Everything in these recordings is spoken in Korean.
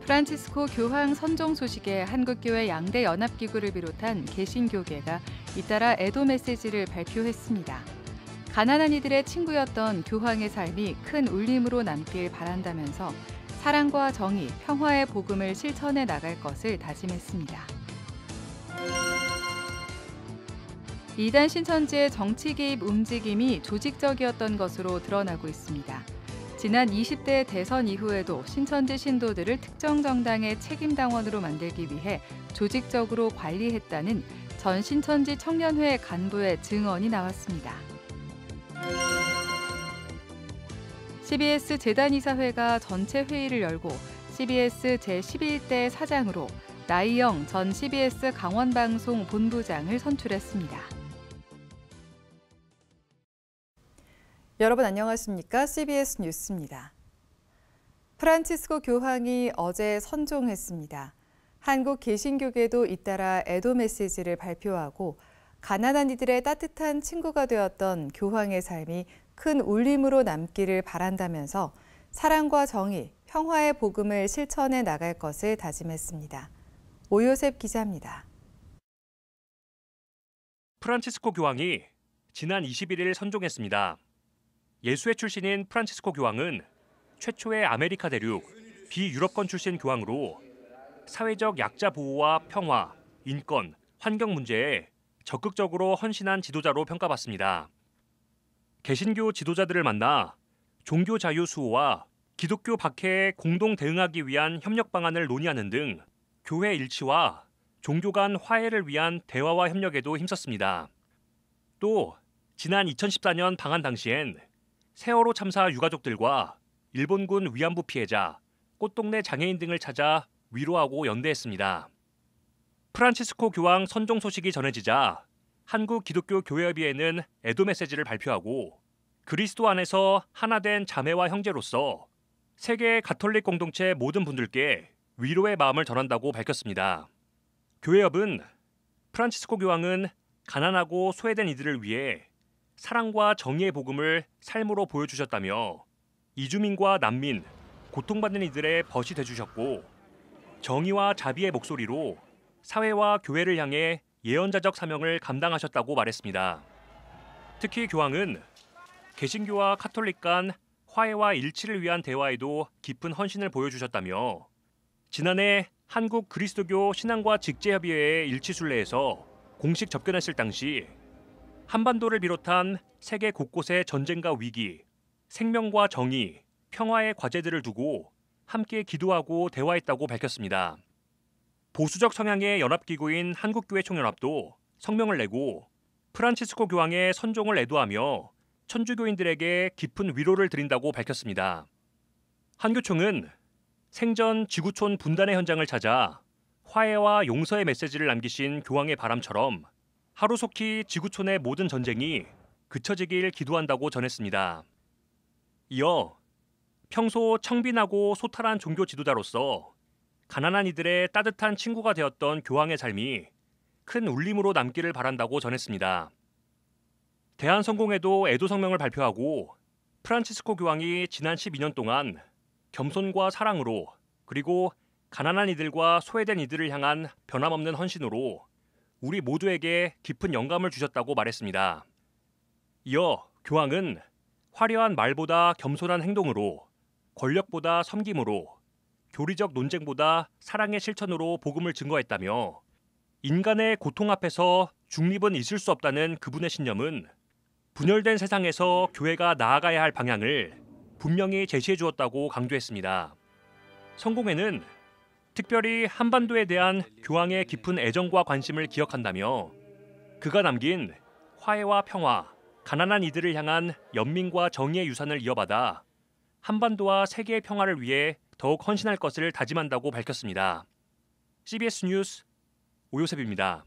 프란치스코 교황 선종 소식에 한국교회 양대 연합기구를 비롯한 개신교계가 잇따라 애도 메시지를 발표했습니다. 가난한 이들의 친구였던 교황의 삶이 큰 울림으로 남길 바란다면서 사랑과 정의, 평화의 복음을 실천해 나갈 것을 다짐했습니다. 이단 신천지의 정치 개입 움직임이 조직적이었던 것으로 드러나고 있습니다. 지난 20대 대선 이후에도 신천지 신도들을 특정 정당의 책임당원으로 만들기 위해 조직적으로 관리했다는 전 신천지 청년회 간부의 증언이 나왔습니다. CBS 재단이사회가 전체 회의를 열고 CBS 제11대 사장으로 나이영 전 CBS 강원방송 본부장을 선출했습니다. 여러분 안녕하십니까? CBS 뉴스입니다. 프란치스코 교황이 어제 선종했습니다. 한국 개신교계도 잇따라 애도 메시지를 발표하고 가난한 이들의 따뜻한 친구가 되었던 교황의 삶이 큰 울림으로 남기를 바란다면서 사랑과 정의, 평화의 복음을 실천해 나갈 것을 다짐했습니다. 오요셉 기자입니다. 프란치스코 교황이 지난 21일 선종했습니다. 예수회 출신인 프란치스코 교황은 최초의 아메리카 대륙 비유럽권 출신 교황으로 사회적 약자 보호와 평화, 인권, 환경 문제에 적극적으로 헌신한 지도자로 평가받습니다. 개신교 지도자들을 만나 종교 자유 수호와 기독교 박해에 공동 대응하기 위한 협력 방안을 논의하는 등 교회 일치와 종교 간 화해를 위한 대화와 협력에도 힘썼습니다. 또 지난 2014년 방한 당시엔 세월호 참사 유가족들과 일본군 위안부 피해자, 꽃동네 장애인 등을 찾아 위로하고 연대했습니다. 프란치스코 교황 선종 소식이 전해지자 한국 기독교 교회협의회는 애도 메시지를 발표하고 그리스도 안에서 하나된 자매와 형제로서 세계 가톨릭 공동체 모든 분들께 위로의 마음을 전한다고 밝혔습니다. 교회협은 프란치스코 교황은 가난하고 소외된 이들을 위해 사랑과 정의의 복음을 삶으로 보여주셨다며 이주민과 난민, 고통받는 이들의 벗이 되주셨고 정의와 자비의 목소리로 사회와 교회를 향해 예언자적 사명을 감당하셨다고 말했습니다. 특히 교황은 개신교와 카톨릭 간 화해와 일치를 위한 대화에도 깊은 헌신을 보여주셨다며 지난해 한국 그리스도교 신앙과 직제협의회의 일치순례에서 공식 접견했을 당시 한반도를 비롯한 세계 곳곳의 전쟁과 위기, 생명과 정의, 평화의 과제들을 두고 함께 기도하고 대화했다고 밝혔습니다. 보수적 성향의 연합기구인 한국교회총연합도 성명을 내고 프란치스코 교황의 선종을 애도하며 천주교인들에게 깊은 위로를 드린다고 밝혔습니다. 한교총은 생전 지구촌 분단의 현장을 찾아 화해와 용서의 메시지를 남기신 교황의 바람처럼 하루속히 지구촌의 모든 전쟁이 그쳐지길 기도한다고 전했습니다. 이어 평소 청빈하고 소탈한 종교 지도자로서 가난한 이들의 따뜻한 친구가 되었던 교황의 삶이 큰 울림으로 남기를 바란다고 전했습니다. 대한성공회도 애도 성명을 발표하고 프란치스코 교황이 지난 12년 동안 겸손과 사랑으로 그리고 가난한 이들과 소외된 이들을 향한 변함없는 헌신으로 우리 모두에게 깊은 영감을 주셨다고 말했습니다. 이어 교황은 화려한 말보다 겸손한 행동으로, 권력보다 섬김으로, 교리적 논쟁보다 사랑의 실천으로 복음을 증거했다며 인간의 고통 앞에서 중립은 있을 수 없다는 그분의 신념은 분열된 세상에서 교회가 나아가야 할 방향을 분명히 제시해 주었다고 강조했습니다. 성공회는 특별히 한반도에 대한 교황의 깊은 애정과 관심을 기억한다며 그가 남긴 화해와 평화, 가난한 이들을 향한 연민과 정의의 유산을 이어받아 한반도와 세계의 평화를 위해 더욱 헌신할 것을 다짐한다고 밝혔습니다. CBS 뉴스 오요셉입니다.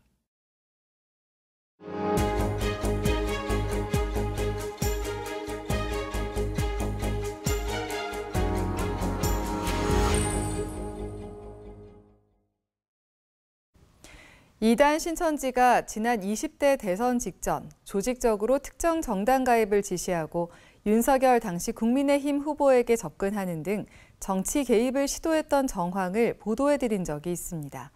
이단 신천지가 지난 20대 대선 직전 조직적으로 특정 정당 가입을 지시하고 윤석열 당시 국민의힘 후보에게 접근하는 등 정치 개입을 시도했던 정황을 보도해드린 적이 있습니다.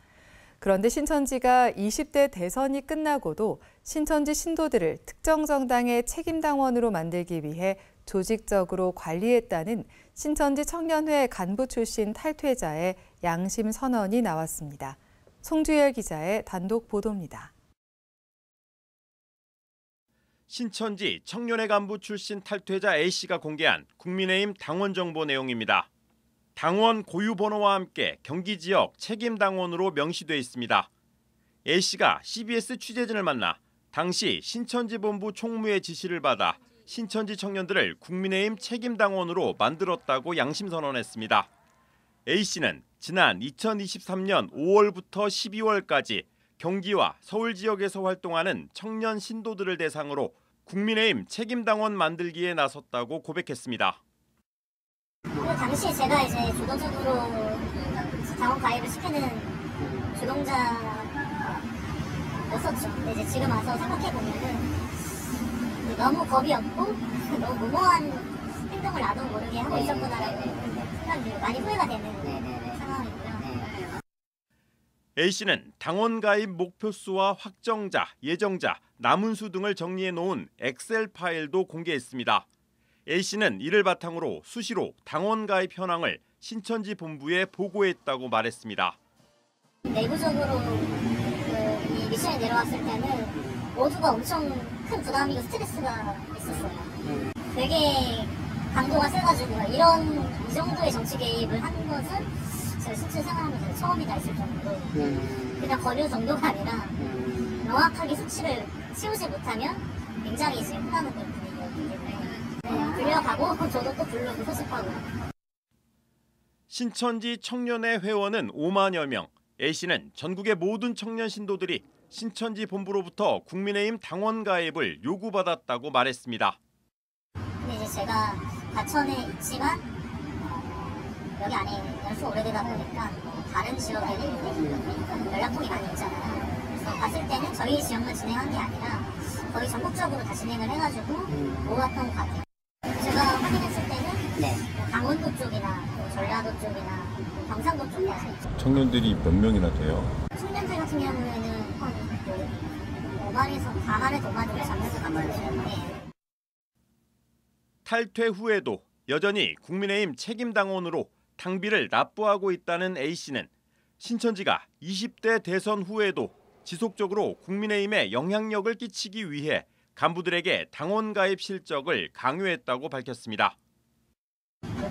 그런데 신천지가 20대 대선이 끝나고도 신천지 신도들을 특정 정당의 책임당원으로 만들기 위해 조직적으로 관리했다는 신천지 청년회 간부 출신 탈퇴자의 양심 선언이 나왔습니다. 송주열 기자의 단독 보도입니다. 신천지 청년회 간부 출신 탈퇴자 A씨가 공개한 국민의힘 당원 정보 내용입니다. 당원 고유 번호와 함께 경기 지역 책임 당원으로 명시돼 있습니다. A씨가 CBS 취재진을 만나 당시 신천지 본부 총무의 지시를 받아 신천지 청년들을 국민의힘 책임 당원으로 만들었다고 양심 선언했습니다. A씨는 지난 2023년 5월부터 12월까지 경기와 서울 지역에서 활동하는 청년 신도들을 대상으로 국민의힘 책임 당원 만들기에 나섰다고 고백했습니다. 그 당시 제가 이제 주도적으로 당원 가입을 시키는 주동자였었죠. 근데 이제 지금 와서 생각해 보면은 너무 겁이 없고 너무 무모한 행동을 나도 모르게 하고 있었구나라고 생각이 많이 후회가 되는 상황이고요. A씨는 당원 가입 목표수와 확정자, 예정자, 남은 수 등을 정리해 놓은 엑셀 파일도 공개했습니다. A씨는 이를 바탕으로 수시로 당원 가입 현황을 신천지 본부에 보고했다고 말했습니다. 내부적으로 이 미션에 내려왔을 때는 모두가 엄청 큰 부담이고 스트레스가 있었어요. 되게 강도가 세가지고 이 정도의 정치 개입을 한 것은 제가 실제 생활하면서 처음이다 했을 정도로 그냥 권유 정도가 아니라 명확하게 수치를 채우지 못하면 굉장히 지금 혼나는 그런 분위기였기 때문에 불려가고 저도 또 부르고 소집하고. 신천지 청년회 회원은 5만여 명. A씨는 전국의 모든 청년 신도들이 신천지 본부로부터 국민의힘 당원 가입을 요구받았다고 말했습니다. 근데 이제 제가 과천에 있지만 여기 안에 연수 오래되다 보니까 다른 지역에는 연락통이 많이 있잖아요. 그래서 봤을 때는 저희 지역만 진행한 게 아니라 거의 전국적으로 다 진행을 해가지고 모았던 것 같아요. 제가 확인했을 때는 강원도 쪽이나 전라도 쪽이나 경상도 쪽이나 청년들이 몇 명이나 돼요? 청년들 같은 경우에는 한 5만에서 4만에서 5만 정도 잡는 것 같은데 탈퇴 후에도 여전히 국민의힘 책임당원으로 당비를 납부하고 있다는 A씨는 신천지가 20대 대선 후에도 지속적으로 국민의힘에 영향력을 끼치기 위해 간부들에게 당원 가입 실적을 강요했다고 밝혔습니다.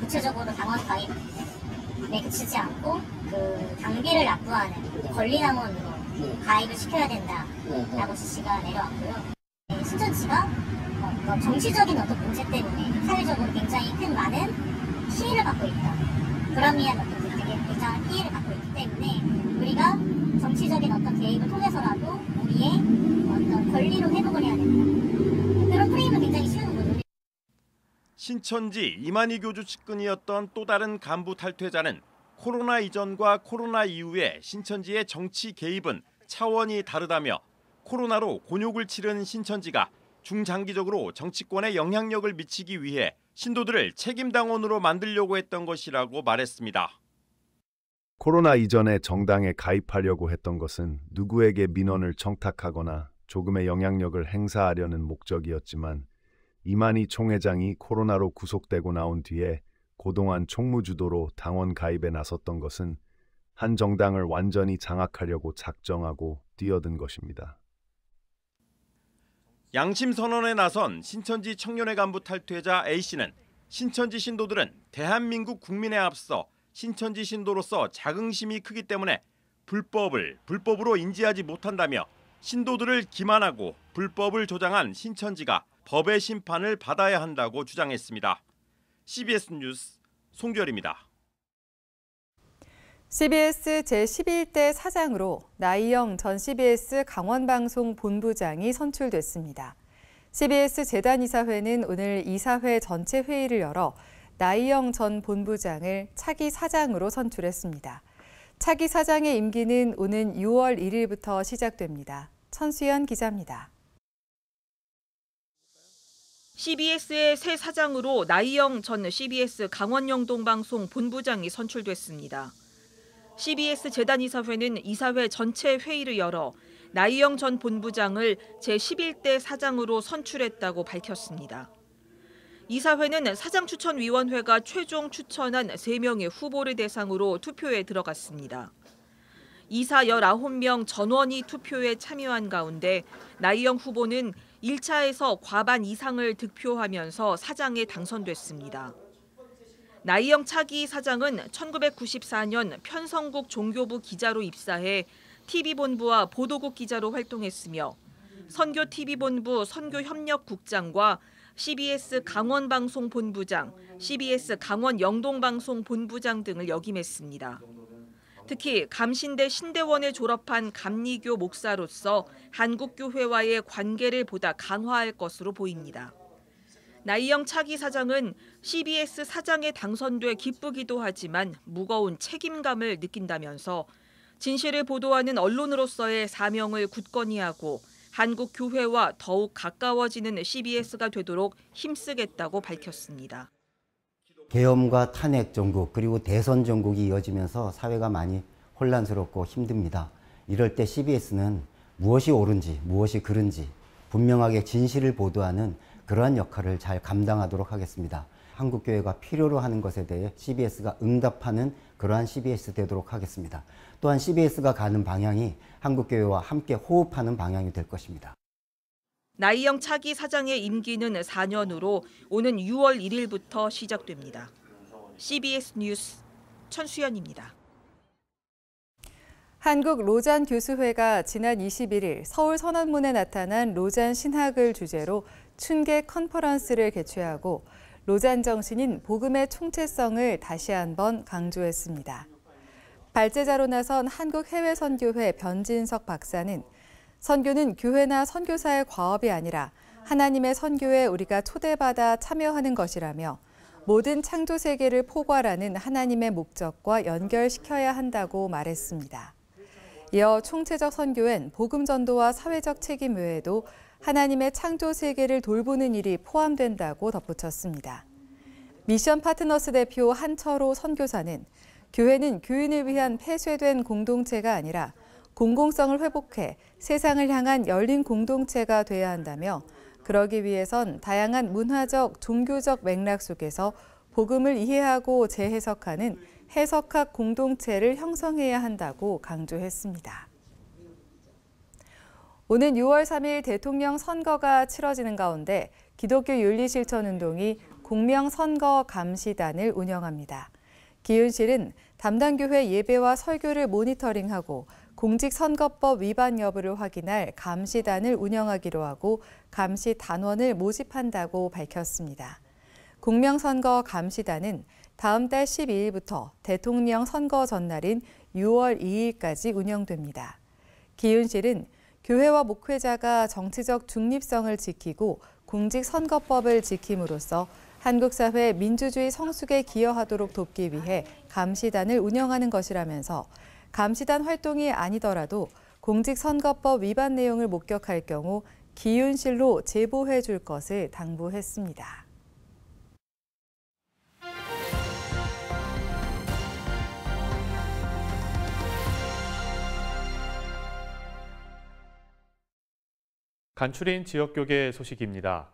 구체적으로 당원 가입에 그치지 않고 그 당비를 납부하는 권리당원으로 가입을 시켜야 된다라고 지시가 내려왔고요. 신천지가 정치적인 어떤 문제 때문에 사회적으로 굉장히 큰 많은 피해를 받고 있다. 불합리한 어떤 되게 굉장한 피해를 받고 있기 때문에 우리가 정치적인 어떤 개입을 통해서라도 우리의 어떤 권리로 회복을 해야 된다. 그런 프레임은 굉장히 쉬운 거죠. 신천지 이만희 교주 측근이었던 또 다른 간부 탈퇴자는 코로나 이전과 코로나 이후에 신천지의 정치 개입은 차원이 다르다며 코로나로 곤욕을 치른 신천지가 중장기적으로 정치권에 영향력을 미치기 위해 신도들을 책임당원으로 만들려고 했던 것이라고 말했습니다. 코로나 이전에 정당에 가입하려고 했던 것은 누구에게 민원을 청탁하거나 조금의 영향력을 행사하려는 목적이었지만 이만희 총회장이 코로나로 구속되고 나온 뒤에 고동한 총무주도로 당원 가입에 나섰던 것은 한 정당을 완전히 장악하려고 작정하고 뛰어든 것입니다. 양심 선언에 나선 신천지 청년회 간부 탈퇴자 A씨는 신천지 신도들은 대한민국 국민에 앞서 신천지 신도로서 자긍심이 크기 때문에 불법을 불법으로 인지하지 못한다며 신도들을 기만하고 불법을 조장한 신천지가 법의 심판을 받아야 한다고 주장했습니다. CBS 뉴스 송주열입니다. CBS 제11대 사장으로 나이영 전 CBS 강원방송 본부장이 선출됐습니다. CBS 재단이사회는 오늘 이사회 전체 회의를 열어 나이영 전 본부장을 차기 사장으로 선출했습니다. 차기 사장의 임기는 오는 6월 1일부터 시작됩니다. 천수연 기자입니다. CBS의 새 사장으로 나이영 전 CBS 강원 영동방송 본부장이 선출됐습니다. CBS 재단이사회는 이사회 전체 회의를 열어 나이영 전 본부장을 제11대 사장으로 선출했다고 밝혔습니다. 이사회는 사장추천위원회가 최종 추천한 3명의 후보를 대상으로 투표에 들어갔습니다. 이사 19명 전원이 투표에 참여한 가운데 나이영 후보는 1차에서 과반 이상을 득표하면서 사장에 당선됐습니다. 나이영 차기 사장은 1994년 편성국 종교부 기자로 입사해 TV본부와 보도국 기자로 활동했으며 선교TV본부 선교협력국장과 CBS 강원방송본부장, CBS 강원 영동방송본부장 등을 역임했습니다. 특히 감신대 신대원에 졸업한 감리교 목사로서 한국교회와의 관계를 보다 강화할 것으로 보입니다. 나이영 차기 사장은 CBS 사장에 당선돼 기쁘기도 하지만 무거운 책임감을 느낀다면서 진실을 보도하는 언론으로서의 사명을 굳건히 하고 한국 교회와 더욱 가까워지는 CBS가 되도록 힘쓰겠다고 밝혔습니다. 계엄과 탄핵 정국 그리고 대선 정국이 이어지면서 사회가 많이 혼란스럽고 힘듭니다. 이럴 때 CBS는 무엇이 옳은지 무엇이 그른지 분명하게 진실을 보도하는 그러한 역할을 잘 감당하도록 하겠습니다. 한국교회가 필요로 하는 것에 대해 CBS가 응답하는 그러한 CBS 되도록 하겠습니다. 또한 CBS가 가는 방향이 한국교회와 함께 호흡하는 방향이 될 것입니다. 나이영 차기 사장의 임기는 4년으로 오는 6월 1일부터 시작됩니다. CBS 뉴스 천수연입니다. 한국 로잔 교수회가 지난 21일 서울 선언문에 나타난 로잔 신학을 주제로 춘계 컨퍼런스를 개최하고 로잔 정신인 복음의 총체성을 다시 한번 강조했습니다. 발제자로 나선 한국해외선교회 변진석 박사는 선교는 교회나 선교사의 과업이 아니라 하나님의 선교에 우리가 초대받아 참여하는 것이라며 모든 창조 세계를 포괄하는 하나님의 목적과 연결시켜야 한다고 말했습니다. 이어 총체적 선교엔 복음 전도와 사회적 책임 외에도 하나님의 창조 세계를 돌보는 일이 포함된다고 덧붙였습니다. 미션 파트너스 대표 한철호 선교사는 교회는 교인을 위한 폐쇄된 공동체가 아니라 공공성을 회복해 세상을 향한 열린 공동체가 돼야 한다며 그러기 위해선 다양한 문화적, 종교적 맥락 속에서 복음을 이해하고 재해석하는 해석학 공동체를 형성해야 한다고 강조했습니다. 오는 6월 3일 대통령 선거가 치러지는 가운데 기독교 윤리실천운동이 공명선거감시단을 운영합니다. 기윤실은 담당 교회 예배와 설교를 모니터링하고 공직선거법 위반 여부를 확인할 감시단을 운영하기로 하고 감시 단원을 모집한다고 밝혔습니다. 공명선거감시단은 다음 달 12일부터 대통령 선거 전날인 6월 2일까지 운영됩니다. 기윤실은 교회와 목회자가 정치적 중립성을 지키고 공직선거법을 지킴으로써 한국 사회 민주주의 성숙에 기여하도록 돕기 위해 감시단을 운영하는 것이라면서 감시단 활동이 아니더라도 공직선거법 위반 내용을 목격할 경우 기윤실로 제보해 줄 것을 당부했습니다. 간추린 지역교계 소식입니다.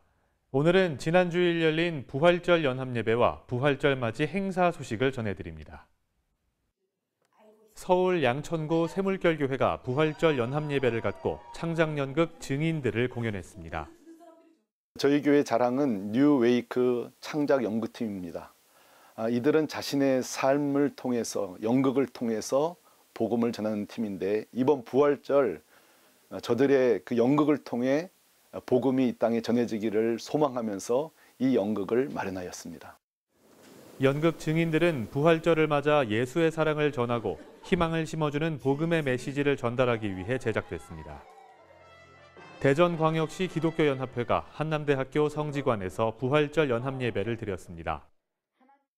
오늘은 지난 주일 열린 부활절 연합예배와 부활절 맞이 행사 소식을 전해드립니다. 서울 양천구 새물결교회가 부활절 연합예배를 갖고 창작연극 증인들을 공연했습니다. 저희 교회 자랑은 뉴웨이크 창작연극팀입니다. 이들은 자신의 삶을 통해서 연극을 통해서 복음을 전하는 팀인데 이번 부활절 저들의 그 연극을 통해 복음이 이 땅에 전해지기를 소망하면서 이 연극을 마련하였습니다. 연극 증인들은 부활절을 맞아 예수의 사랑을 전하고 희망을 심어주는 복음의 메시지를 전달하기 위해 제작됐습니다. 대전광역시 기독교연합회가 한남대학교 성지관에서 부활절 연합예배를 드렸습니다.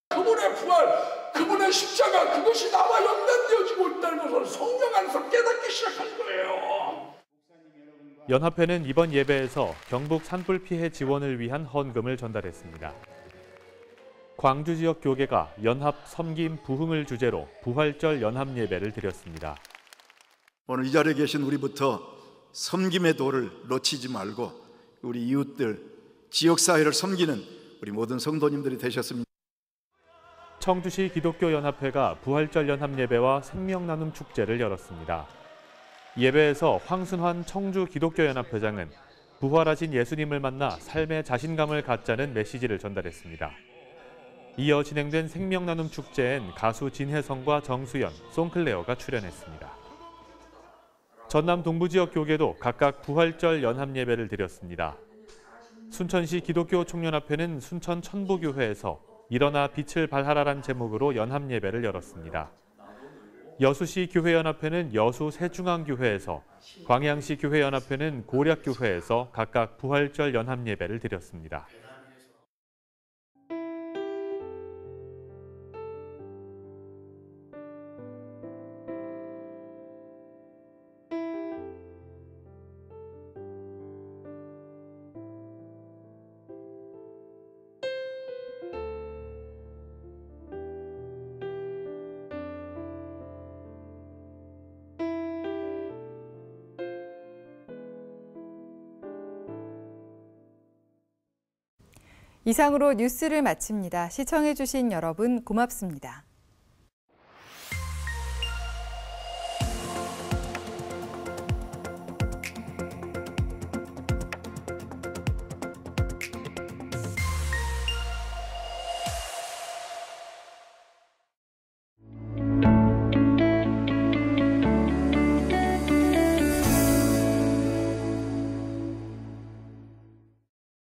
그분의 부활, 그분의 십자가 그것이 나와 연관되어지고 있다는 것을 성령 안에서 깨닫기 시작한 거예요. 연합회는 이번 예배에서 경북 산불 피해 지원을 위한 헌금을 전달했습니다. 광주 지역 교계가 연합 섬김 부흥을 주제로 부활절 연합 예배를 드렸습니다. 오늘 이 자리에 계신 우리부터 섬김의 도를 놓치지 말고 우리 이웃들, 지역사회를 섬기는 우리 모든 성도님들이 되셨습니다. 청주시 기독교연합회가 부활절 연합 예배와 생명나눔 축제를 열었습니다. 예배에서 황순환 청주 기독교연합회장은 부활하신 예수님을 만나 삶의 자신감을 갖자는 메시지를 전달했습니다. 이어 진행된 생명나눔 축제엔 가수 진혜성과 정수연, 송클레어가 출연했습니다. 전남 동부지역 교계도 각각 부활절 연합 예배를 드렸습니다. 순천시 기독교 총연합회는 순천 천부교회에서 일어나 빛을 발하라란 제목으로 연합 예배를 열었습니다. 여수시 교회연합회는 여수 새중앙교회에서, 광양시 교회연합회는 고략교회에서 각각 부활절 연합 예배를 드렸습니다. 이상으로 뉴스를 마칩니다. 시청해주신 여러분 고맙습니다.